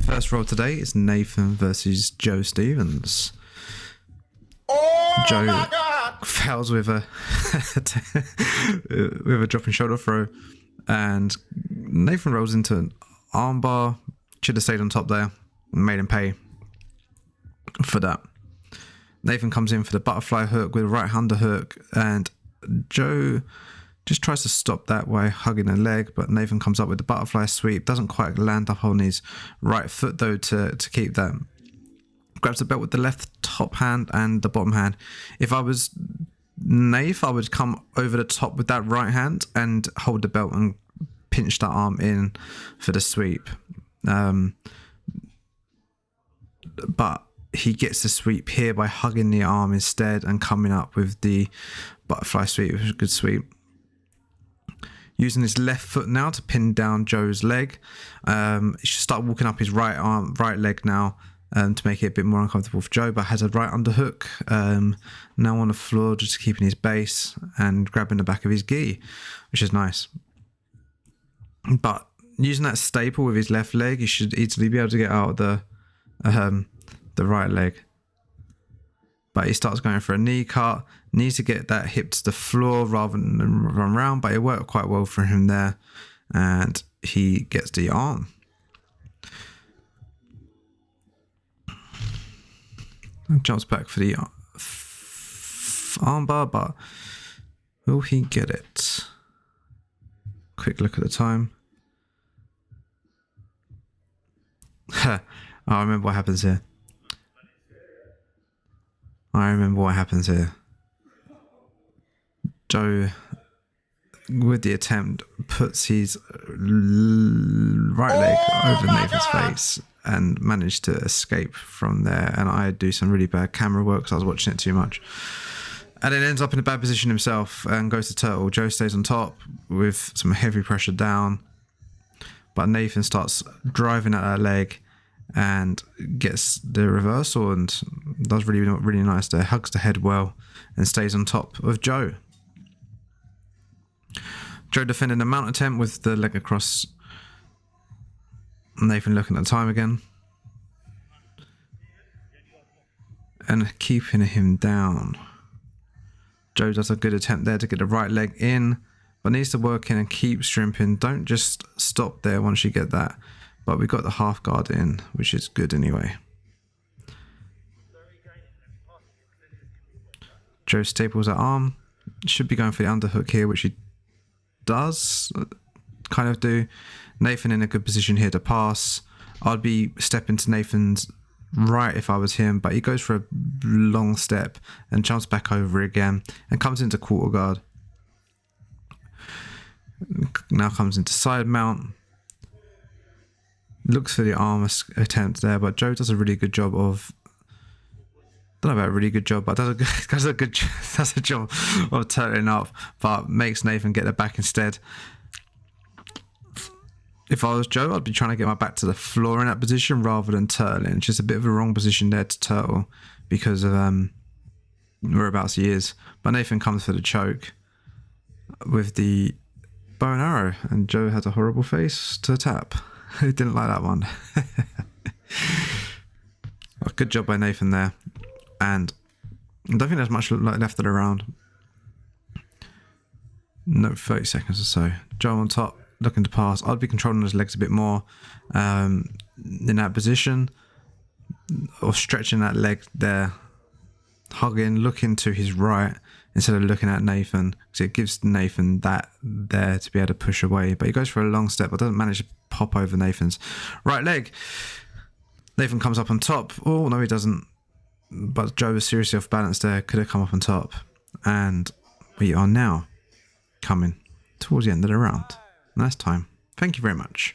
First roll today is Nathan versus Joe Stevens. Joe fails with a with a dropping shoulder throw, and Nathan rolls into an armbar. Should have stayed on top there and made him pay for that. Nathan comes in for the butterfly hook with a right underhook, and Joe just tries to stop that by hugging a leg, but Nathan comes up with the butterfly sweep. Doesn't quite land up on his right foot though to keep that. Grabs the belt with the left top hand and the bottom hand. If I was Nath, I would come over the top with that right hand and hold the belt and pinch that arm in for the sweep. But he gets the sweep here by hugging the arm instead and coming up with the butterfly sweep, which is a good sweep. Using his left foot now to pin down Joe's leg. He should start walking up his right leg now to make it a bit more uncomfortable for Joe, but has a right underhook. Now on the floor, just keeping his base and grabbing the back of his gi, which is nice. But using that staple with his left leg, he should easily be able to get out of the right leg. But he starts going for a knee cut. Needs to get that hip to the floor rather than run around, but it worked quite well for him there. And he gets the arm. And jumps back for the armbar, but will he get it? Quick look at the time. I remember what happens here. Joe, with the attempt, puts his right leg over Nathan's face and managed to escape from there. And I do some really bad camera work because I was watching it too much. And then ends up in a bad position himself and goes to turtle. Joe stays on top with some heavy pressure down. But Nathan starts driving at that leg and gets the reversal and does really nice there. Hugs the head well and stays on top of Joe. Joe defending the mount attempt with the leg across. Nathan looking at the time again. And keeping him down. Joe does a good attempt there to get the right leg in, but needs to work in and keep strimping. Don't just stop there once you get that. But we got the half guard in, which is good anyway. Joe staples that arm. Should be going for the underhook here, which he does kind of do. Nathan in a good position here to pass. I'd be stepping to Nathan's right if I was him, but he goes for a long step and jumps back over again and comes into quarter guard. Now comes into side mount. Looks for the arm attempt there, but Joe does a really good job of. Don't know about a really good job, but does a job of turning up, but makes Nathan get the back instead. If I was Joe, I'd be trying to get my back to the floor in that position rather than turtling. It's just a bit of a wrong position there to turtle because of whereabouts he is. But Nathan comes for the choke with the bow and arrow, and Joe has a horrible face to tap. He didn't like that one. Good job by Nathan there. And I don't think there's much left of the round. No, 30 seconds or so. Joe on top, looking to pass. I'd be controlling his legs a bit more in that position. Or stretching that leg there. Hugging, looking to his right instead of looking at Nathan. Because it gives Nathan that there to be able to push away. But he goes for a long step, but doesn't manage to pop over Nathan's right leg. Nathan comes up on top. Oh, no, he doesn't. But Joe was seriously off balance there. Could have come up on top. And we are now coming towards the end of the round. Nice time. Thank you very much.